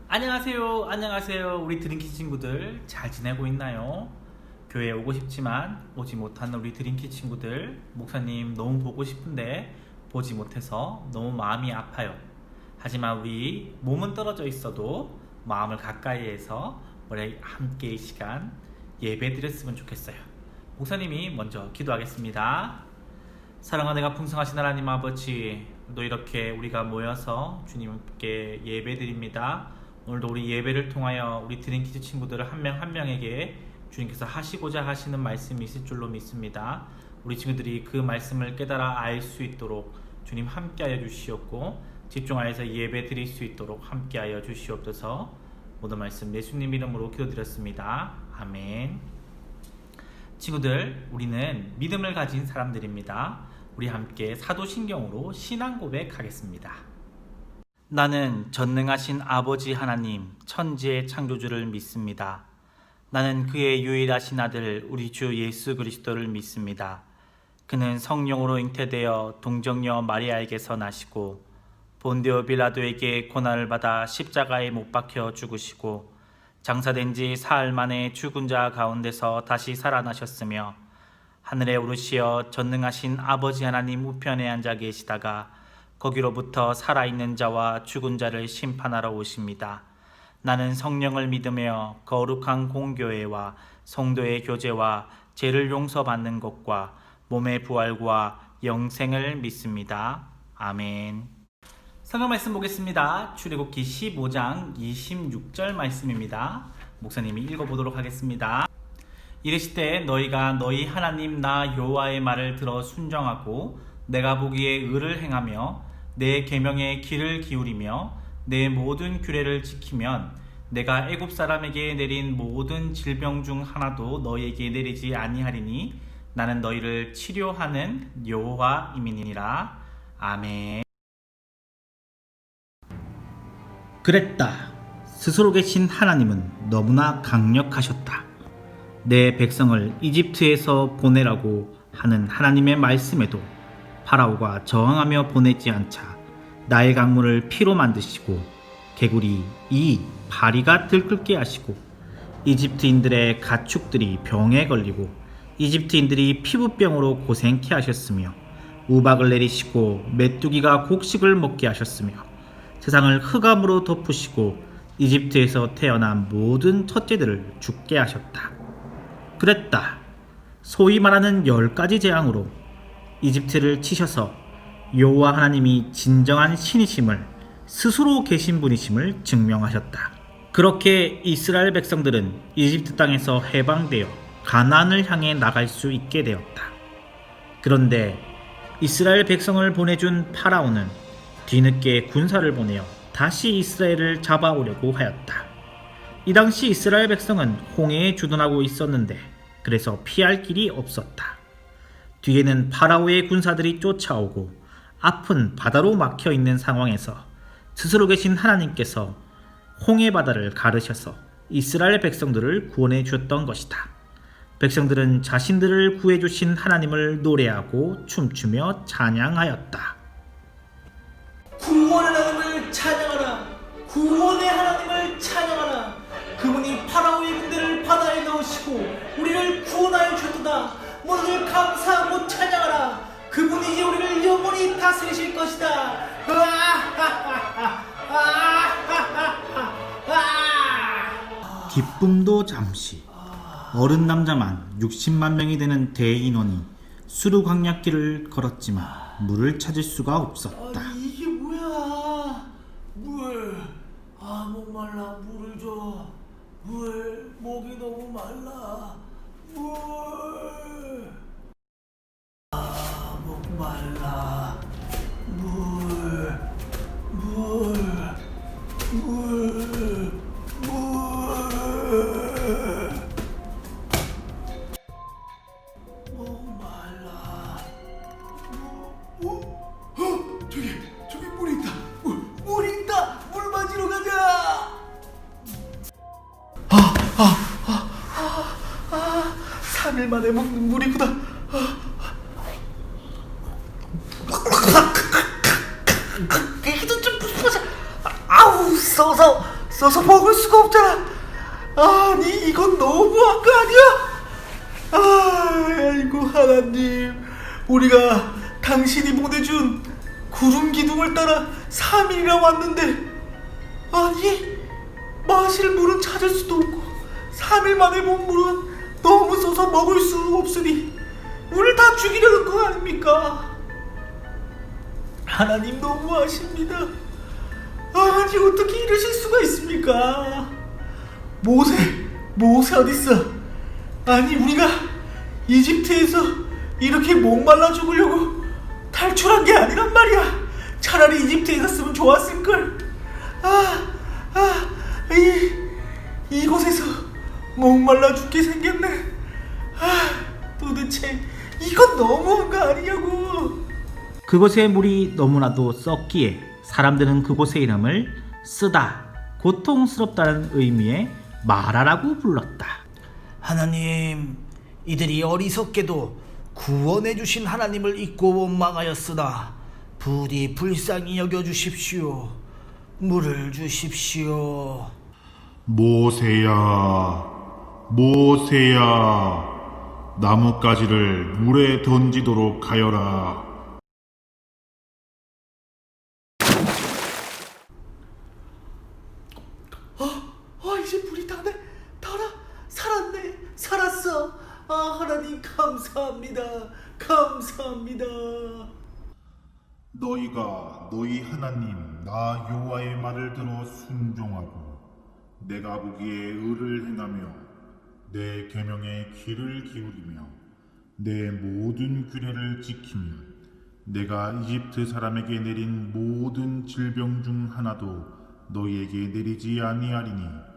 안녕하세요. 우리 드림키 친구들 잘 지내고 있나요? 교회에 오고 싶지만 오지 못하는 우리 드림키 친구들, 목사님 너무 보고 싶은데 보지 못해서 너무 마음이 아파요. 하지만 우리 몸은 떨어져 있어도 마음을 가까이 해서 우리 함께 이 시간 예배 드렸으면 좋겠어요. 목사님이 먼저 기도하겠습니다. 사랑하는 내가 풍성하신 하나님 아버지, 또 이렇게 우리가 모여서 주님께 예배 드립니다. 오늘도 우리 예배를 통하여 우리 드림키즈 친구들 한 명 한 명에게 주님께서 하시고자 하시는 말씀이 있을 줄로 믿습니다. 우리 친구들이 그 말씀을 깨달아 알 수 있도록 주님 함께하여 주시옵고, 집중하여서 예배 드릴 수 있도록 함께하여 주시옵소서. 모든 말씀 예수님 이름으로 기도드렸습니다. 아멘. 친구들, 우리는 믿음을 가진 사람들입니다. 우리 함께 사도신경으로 신앙 고백하겠습니다. 나는 전능하신 아버지 하나님, 천지의 창조주를 믿습니다. 나는 그의 유일하신 아들 우리 주 예수 그리스도를 믿습니다. 그는 성령으로 잉태되어 동정녀 마리아에게서 나시고 본디오 빌라도에게 고난을 받아 십자가에 못 박혀 죽으시고 장사된 지 사흘 만에 죽은 자 가운데서 다시 살아나셨으며 하늘에 오르시어 전능하신 아버지 하나님 우편에 앉아 계시다가 거기로부터 살아있는 자와 죽은 자를 심판하러 오십니다. 나는 성령을 믿으며 거룩한 공교회와 성도의 교제와 죄를 용서받는 것과 몸의 부활과 영생을 믿습니다. 아멘. 성경 말씀 보겠습니다. 출애굽기 15장 26절 말씀입니다. 목사님이 읽어보도록 하겠습니다. 이르시되 너희가 너희 하나님 나 여호와의 말을 들어 순종하고 내가 보기에 의를 행하며 내 계명의 귀를 기울이며 내 모든 규례를 지키면 내가 애굽 사람에게 내린 모든 질병 중 하나도 너희에게 내리지 아니하리니 나는 너희를 치료하는 여호와임이니라. 아멘. 그랬다. 스스로 계신 하나님은 너무나 강력하셨다. 내 백성을 이집트에서 보내라고 하는 하나님의 말씀에도 파라오가 저항하며 보내지 않자 나일 강물을 피로 만드시고 개구리 이 바리가 들끓게 하시고 이집트인들의 가축들이 병에 걸리고 이집트인들이 피부병으로 고생케 하셨으며 우박을 내리시고 메뚜기가 곡식을 먹게 하셨으며 세상을 흑암으로 덮으시고 이집트에서 태어난 모든 첫째들을 죽게 하셨다. 그랬다. 소위 말하는 10가지 재앙으로 이집트를 치셔서 여호와 하나님이 진정한 신이심을, 스스로 계신 분이심을 증명하셨다. 그렇게 이스라엘 백성들은 이집트 땅에서 해방되어 가나안을 향해 나갈 수 있게 되었다. 그런데 이스라엘 백성을 보내준 파라오는 뒤늦게 군사를 보내어 다시 이스라엘을 잡아오려고 하였다. 이 당시 이스라엘 백성은 홍해에 주둔하고 있었는데 그래서 피할 길이 없었다. 뒤에는 파라오의 군사들이 쫓아오고 앞은 바다로 막혀있는 상황에서 스스로 계신 하나님께서 홍해 바다를 가르셔서 이스라엘 백성들을 구원해 주었던 것이다. 백성들은 자신들을 구해주신 하나님을 노래하고 춤추며 찬양하였다. 구원의 하나님을 찬양하라. 구원의 하나님을 찬양하라. 그분이 파라오의 군대를 바다에 넣으시고 우리를 구원하여 주셨도다. 모두들 감사하고 찬양하라. 그분이 이제 우리를 영원히 다스리실 것이다. 기쁨도 잠시. 어른 남자만 60만 명이 되는 대인원이 수르 광야길을 걸었지만 물을 찾을 수가 없었다. 아니 이게 뭐야? 물. 목말라. 물을 줘. 물. 목이 너무 말라. 물. 목말라. 물. 목말라. 저기 물 있다. 물 있다. 물 맞으러 가자. 3일 만에 먹는 물이구나. 이것도 좀 부숴보자. 아우, 썩어서 써서 먹을 수가 없잖아. 아니 이건 너무한 거 아니야? 아이고 하나님, 우리가 당신이 보내준 구름 기둥을 따라 3일이나 왔는데 아니 마실 물은 찾을 수도 없고 3일 만에 본 물은 너무 써서 먹을 수 없으니 우리를 다 죽이려는 거 아닙니까? 하나님 너무하십니다. 아니 어떻게 이러실 수가 있습니까? 모세 어딨어? 아니 우리가 이집트에서 이렇게 목말라 죽으려고 탈출한 게 아니란 말이야. 차라리 이집트에 있었으면 좋았을걸. 이곳에서 목말라 죽게 생겼네. 도대체 이건 너무한 거 아니냐고. 그곳의 물이 너무나도 썩기에 사람들은 그곳의 이름을 쓰다, 고통스럽다는 의미의 마라라고 불렀다. 하나님, 이들이 어리석게도 구원해 주신 하나님을 잊고 원망하였으나 부디 불쌍히 여겨 주십시오. 물을 주십시오. 모세야, 나뭇가지를 물에 던지도록 하여라. 이제 불이 살았어. 하나님 감사합니다. 너희가 너희 하나님 나 여호와의 말을 들어 순종하고 내가 보기에 의를 행하며 내 계명에 귀를 기울이며 내 모든 규례를 지키면 내가 이집트 사람에게 내린 모든 질병 중 하나도 너희에게 내리지 아니하리니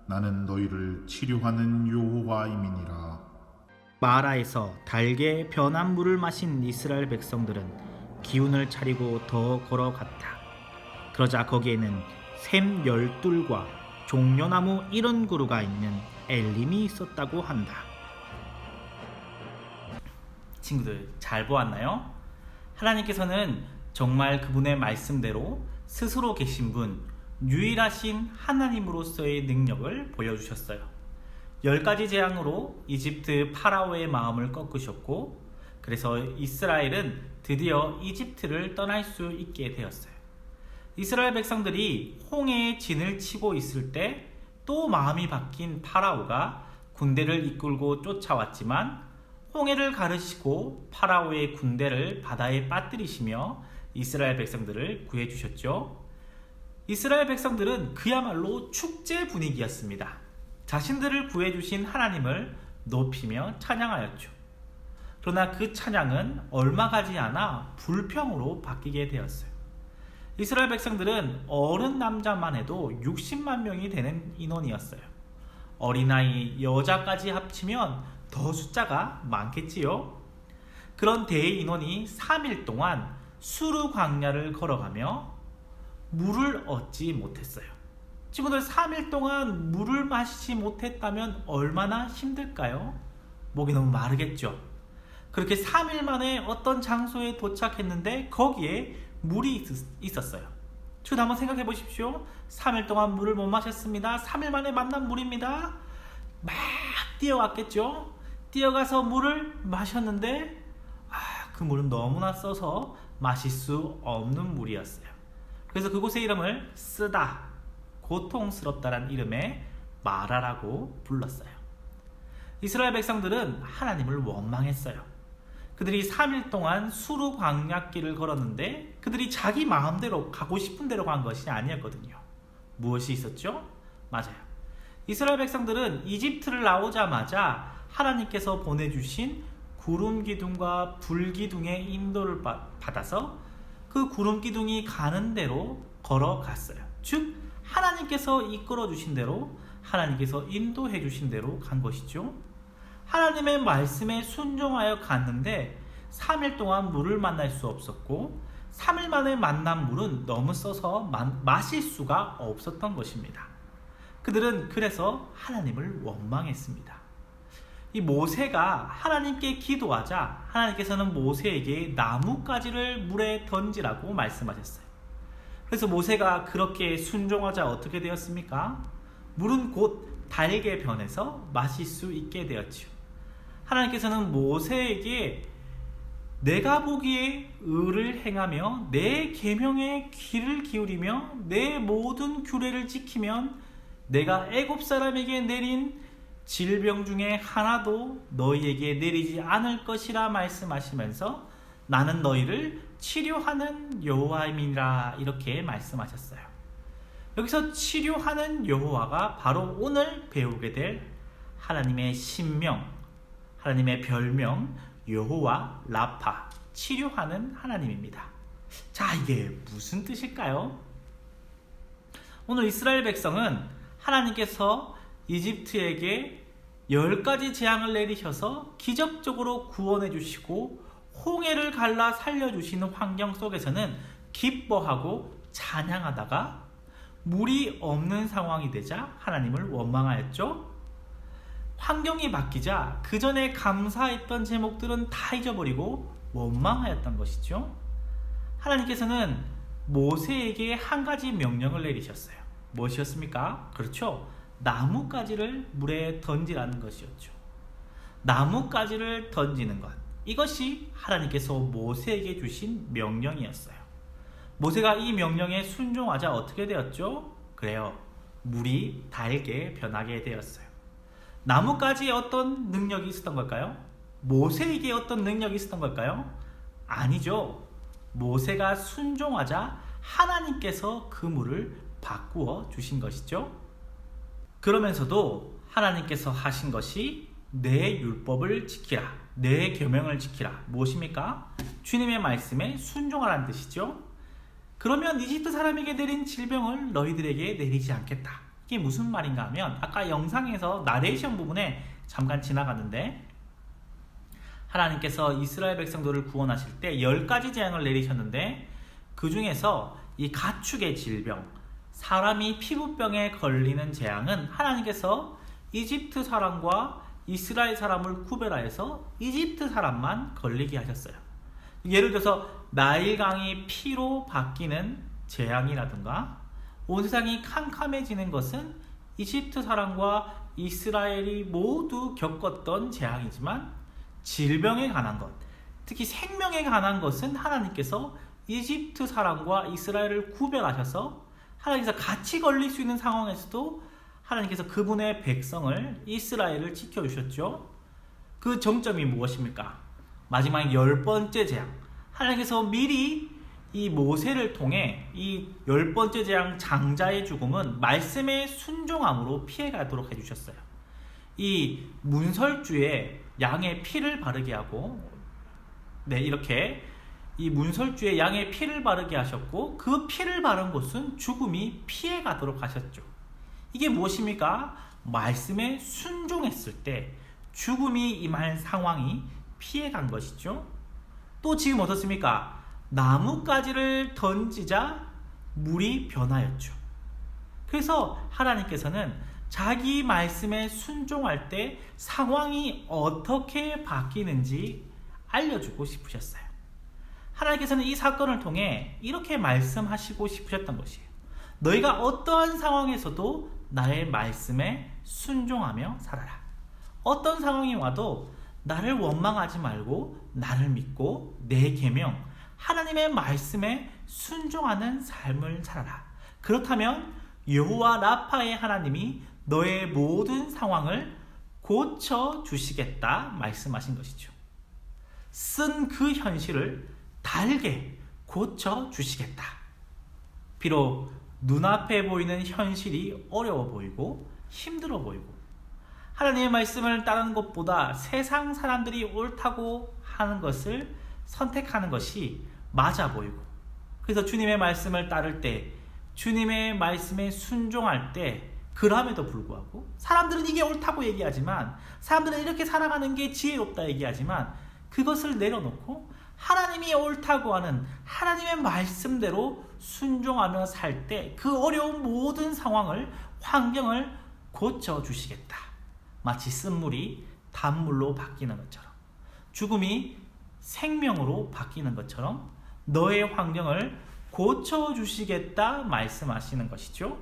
나는 너희를 치료하는 여호와임이니라. 마라에서 달게 변한 물을 마신 이스라엘 백성들은 기운을 차리고 더 걸어갔다. 그러자 거기에는 샘 12과 종려나무 70그루가 있는 엘림이 있었다고 한다. 친구들 잘 보았나요? 하나님께서는 정말 그분의 말씀대로 스스로 계신 분, 유일하신 하나님으로서의 능력을 보여주셨어요. 10가지 재앙으로 이집트 파라오의 마음을 꺾으셨고, 그래서 이스라엘은 드디어 이집트를 떠날 수 있게 되었어요. 이스라엘 백성들이 홍해에 진을 치고 있을 때 또 마음이 바뀐 파라오가 군대를 이끌고 쫓아왔지만 홍해를 가르시고 파라오의 군대를 바다에 빠뜨리시며 이스라엘 백성들을 구해주셨죠. 이스라엘 백성들은 그야말로 축제 분위기였습니다. 자신들을 구해주신 하나님을 높이며 찬양하였죠. 그러나 그 찬양은 얼마 가지 않아 불평으로 바뀌게 되었어요. 이스라엘 백성들은 어른 남자만 해도 60만 명이 되는 인원이었어요. 어린아이, 여자까지 합치면 더 숫자가 많겠지요. 그런 대의 인원이 3일 동안 수르 광야를 걸어가며 물을 얻지 못했어요. 친구들, 3일 동안 물을 마시지 못했다면 얼마나 힘들까요? 목이 너무 마르겠죠. 그렇게 3일 만에 어떤 장소에 도착했는데 거기에 물이 있었어요. 지금 한번 생각해 보십시오. 3일 동안 물을 못 마셨습니다. 3일 만에 만난 물입니다. 막 뛰어갔겠죠. 뛰어가서 물을 마셨는데 그 물은 너무나 써서 마실 수 없는 물이었어요. 그래서 그곳의 이름을 쓰다, 고통스럽다란 이름의 마라라고 불렀어요. 이스라엘 백성들은 하나님을 원망했어요. 그들이 3일 동안 수르 광야길을 걸었는데 그들이 자기 마음대로 가고 싶은 대로 간 것이 아니었거든요. 무엇이 있었죠? 맞아요. 이스라엘 백성들은 이집트를 나오자마자 하나님께서 보내주신 구름 기둥과 불 기둥의 인도를 받아서 그 구름 기둥이 가는 대로 걸어갔어요. 즉 하나님께서 이끌어 주신 대로, 하나님께서 인도해 주신 대로 간 것이죠. 하나님의 말씀에 순종하여 갔는데 3일 동안 물을 만날 수 없었고 3일 만에 만난 물은 너무 써서 마실 수가 없었던 것입니다. 그들은 그래서 하나님을 원망했습니다. 이 모세가 하나님께 기도하자 하나님께서는 모세에게 나뭇가지를 물에 던지라고 말씀하셨어요. 그래서 모세가 그렇게 순종하자 어떻게 되었습니까? 물은 곧 달게 변해서 마실 수 있게 되었지요. 하나님께서는 모세에게 내가 보기에 의를 행하며 내 계명에 귀를 기울이며 내 모든 규례를 지키면 내가 애굽 사람에게 내린 질병 중에 하나도 너희에게 내리지 않을 것이라 말씀하시면서 나는 너희를 치료하는 여호와임이라 이렇게 말씀하셨어요. 여기서 치료하는 여호와가 바로 오늘 배우게 될 하나님의 신명, 하나님의 별명 여호와 라파, 치료하는 하나님입니다. 자, 이게 무슨 뜻일까요? 오늘 이스라엘 백성은 하나님께서 이집트에게 10가지 재앙을 내리셔서 기적적으로 구원해 주시고 홍해를 갈라 살려주시는 환경 속에서는 기뻐하고 찬양하다가 물이 없는 상황이 되자 하나님을 원망하였죠. 환경이 바뀌자 그 전에 감사했던 제목들은 다 잊어버리고 원망하였던 것이죠. 하나님께서는 모세에게 한 가지 명령을 내리셨어요. 무엇이었습니까? 그렇죠. 나뭇가지를 물에 던지라는 것이었죠. 나뭇가지를 던지는 것, 이것이 하나님께서 모세에게 주신 명령이었어요. 모세가 이 명령에 순종하자 어떻게 되었죠? 그래요. 물이 달게 변하게 되었어요. 나뭇가지에 어떤 능력이 있었던 걸까요? 모세에게 어떤 능력이 있었던 걸까요? 아니죠. 모세가 순종하자 하나님께서 그 물을 바꾸어 주신 것이죠. 그러면서도 하나님께서 하신 것이 내 율법을 지키라, 내 계명을 지키라. 무엇입니까? 주님의 말씀에 순종하라는 뜻이죠. 그러면 이집트 사람에게 내린 질병을 너희들에게 내리지 않겠다. 이게 무슨 말인가 하면 아까 영상에서 나레이션 부분에 잠깐 지나갔는데 하나님께서 이스라엘 백성들을 구원하실 때 10가지 재앙을 내리셨는데 그 중에서 이 가축의 질병, 사람이 피부병에 걸리는 재앙은 하나님께서 이집트 사람과 이스라엘 사람을 구별하여서 이집트 사람만 걸리게 하셨어요. 예를 들어서 나일강이 피로 바뀌는 재앙이라든가 온 세상이 캄캄해지는 것은 이집트 사람과 이스라엘이 모두 겪었던 재앙이지만 질병에 관한 것, 특히 생명에 관한 것은 하나님께서 이집트 사람과 이스라엘을 구별하셔서 하나님께서 같이 걸릴 수 있는 상황에서도 하나님께서 그분의 백성을 이스라엘을 지켜주셨죠. 그 정점이 무엇입니까? 마지막 10번째 재앙, 하나님께서 미리 이 모세를 통해 이 10번째 재앙 장자의 죽음은 말씀에 순종함으로 피해가도록 해주셨어요. 이 문설주에 양의 피를 바르게 하고 이렇게 이 문설주에 양의 피를 바르게 하셨고 그 피를 바른 곳은 죽음이 피해가도록 하셨죠. 이게 무엇입니까? 말씀에 순종했을 때 죽음이 임할 상황이 피해간 것이죠. 또 지금 어떻습니까? 나뭇가지를 던지자 물이 변하였죠. 그래서 하나님께서는 자기 말씀에 순종할 때 상황이 어떻게 바뀌는지 알려주고 싶으셨어요. 하나님께서는 이 사건을 통해 이렇게 말씀하시고 싶으셨던 것이에요. 너희가 어떠한 상황에서도 나의 말씀에 순종하며 살아라. 어떤 상황이 와도 나를 원망하지 말고 나를 믿고 내 계명, 하나님의 말씀에 순종하는 삶을 살아라. 그렇다면 여호와 라파의 하나님이 너의 모든 상황을 고쳐주시겠다 말씀하신 것이죠. 쓴 그 현실을 달게 고쳐주시겠다. 비록 눈앞에 보이는 현실이 어려워 보이고 힘들어 보이고 하나님의 말씀을 따르는 것보다 세상 사람들이 옳다고 하는 것을 선택하는 것이 맞아 보이고 그래서 주님의 말씀을 따를 때 주님의 말씀에 순종할 때 그럼에도 불구하고 사람들은 이게 옳다고 얘기하지만 사람들은 이렇게 살아가는 게 지혜롭다 얘기하지만 그것을 내려놓고 하나님이 옳다고 하는 하나님의 말씀대로 순종하며 살 때 그 어려운 모든 상황을 환경을 고쳐주시겠다. 마치 쓴물이 단물로 바뀌는 것처럼 죽음이 생명으로 바뀌는 것처럼 너의 환경을 고쳐주시겠다 말씀하시는 것이죠.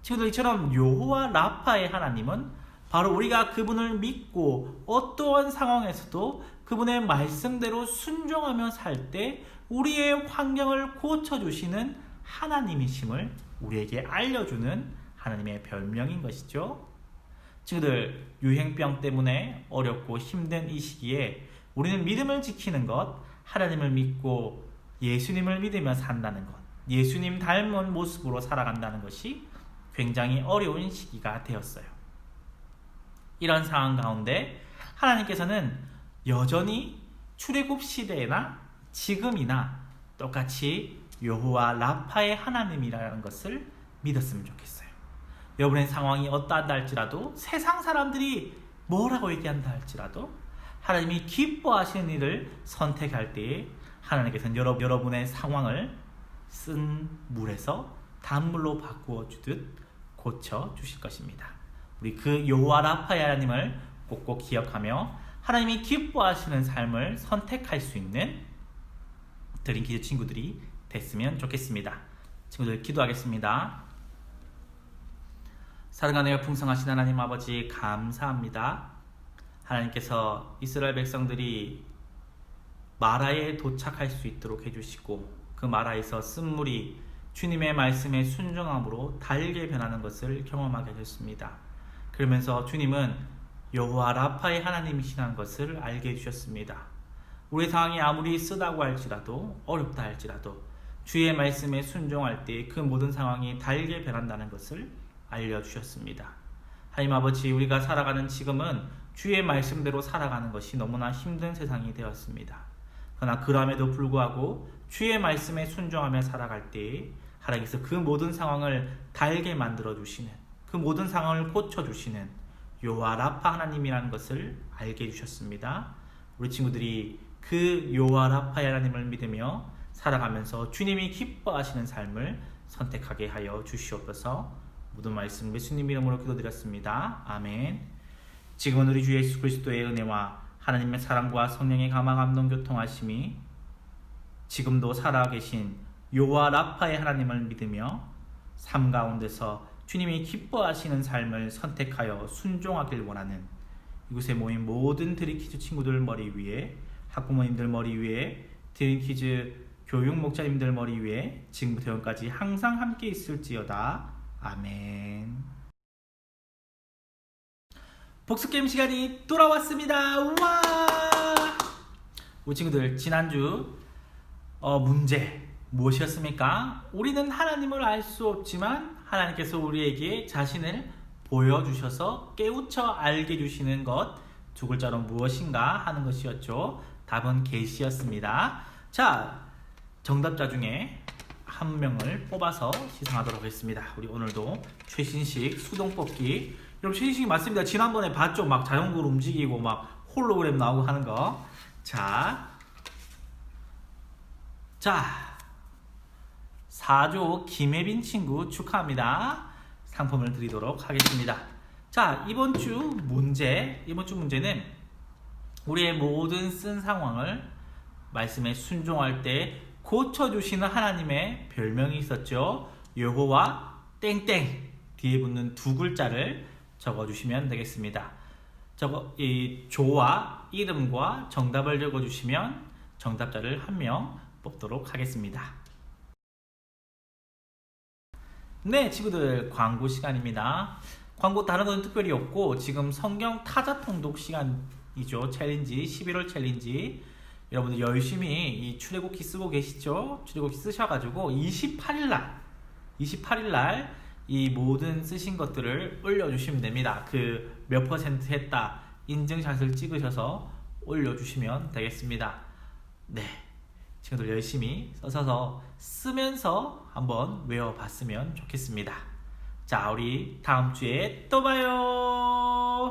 친구들, 이처럼 여호와 라파의 하나님은 바로 우리가 그분을 믿고 어떠한 상황에서도 그분의 말씀대로 순종하며 살 때 우리의 환경을 고쳐주시는 하나님이심을 우리에게 알려주는 하나님의 별명인 것이죠. 친구들, 유행병 때문에 어렵고 힘든 이 시기에 우리는 믿음을 지키는 것, 하나님을 믿고 예수님을 믿으며 산다는 것, 예수님 닮은 모습으로 살아간다는 것이 굉장히 어려운 시기가 되었어요. 이런 상황 가운데 하나님께서는 여전히 출애굽 시대나 지금이나 똑같이 여호와 라파의 하나님이라는 것을 믿었으면 좋겠어요. 여러분의 상황이 어떠하다 할지라도, 세상 사람들이 뭐라고 얘기한다 할지라도 하나님이 기뻐하시는 일을 선택할 때에 하나님께서는 여러분의 상황을 쓴 물에서 단물로 바꾸어 주듯 고쳐 주실 것입니다. 우리 그 여호와 라파의 하나님을 꼭꼭 기억하며 하나님이 기뻐하시는 삶을 선택할 수 있는 드림키즈 친구들이 됐으면 좋겠습니다. 친구들, 기도하겠습니다. 사랑하며 풍성하신 하나님 아버지, 감사합니다. 하나님께서 이스라엘 백성들이 마라에 도착할 수 있도록 해주시고, 그 마라에서 쓴물이 주님의 말씀에 순종함으로 달게 변하는 것을 경험하게 하셨습니다. 그러면서 주님은 여호와 라파의 하나님이시라는 것을 알게 해주셨습니다. 우리 상황이 아무리 쓰다고 할지라도, 어렵다 할지라도 주의 말씀에 순종할 때 그 모든 상황이 달게 변한다는 것을 알려주셨습니다. 하나님 아버지, 우리가 살아가는 지금은 주의 말씀대로 살아가는 것이 너무나 힘든 세상이 되었습니다. 그러나 그럼에도 불구하고 주의 말씀에 순종하며 살아갈 때 하나님께서 그 모든 상황을 달게 만들어 주시는, 그 모든 상황을 고쳐 주시는 여호와 라파 하나님이라는 것을 알게 해주셨습니다. 우리 친구들이 그 여호와 라파의 하나님을 믿으며 살아가면서 주님이 기뻐하시는 삶을 선택하게 하여 주시옵소서. 모든 말씀 예수님 이름으로 기도드렸습니다. 아멘. 지금은 우리 주 예수 그리스도의 은혜와 하나님의 사랑과 성령의 감화 감동 교통하심이 지금도 살아계신 여호와 라파의 하나님을 믿으며 삶 가운데서 주님이 기뻐하시는 삶을 선택하여 순종하길 원하는 이곳에 모인 모든 드림키즈 친구들 머리 위에, 학부모님들 머리 위에, 드림키즈 교육 목자님들 머리 위에 지금부터 영까지 항상 함께 있을지어다. 아멘. 복습게임 시간이 돌아왔습니다. 우와! 우리 친구들, 지난주 문제 무엇이었습니까? 우리는 하나님을 알 수 없지만 하나님께서 우리에게 자신을 보여주셔서 깨우쳐 알게 해주시는 것, 두 글자로 무엇인가 하는 것이었죠. 답은 계시였습니다. 자, 정답자 중에 한 명을 뽑아서 시상하도록 하겠습니다. 우리 오늘도 최신식 수동 뽑기. 여러분, 최신식이 맞습니다. 지난번에 봤죠? 막 자연구로 움직이고 막 홀로그램 나오고 하는 거. 자, 4조 김혜빈 친구 축하합니다. 상품을 드리도록 하겠습니다. 자, 이번 주 문제는 우리의 모든 쓴 상황을 말씀에 순종할 때 고쳐주시는 하나님의 별명이 있었죠. 여호와 땡땡 뒤에 붙는 두 글자를 적어주시면 되겠습니다. 이 조와 이름과 정답을 적어주시면 정답자를 한 명 뽑도록 하겠습니다. 네, 친구들, 광고 시간입니다. 광고 다른 건 특별히 없고 지금 성경 타자 통독 시간이죠. 챌린지, 11월 챌린지. 여러분들 열심히 이 출애굽기 쓰고 계시죠? 출애굽기 쓰셔가지고 28일날 이 모든 쓰신 것들을 올려주시면 됩니다. 그 몇 퍼센트 했다 인증샷을 찍으셔서 올려주시면 되겠습니다. 네, 친구들 열심히 써서 쓰면서 한번 외워봤으면 좋겠습니다. 자, 우리 다음 주에 또 봐요.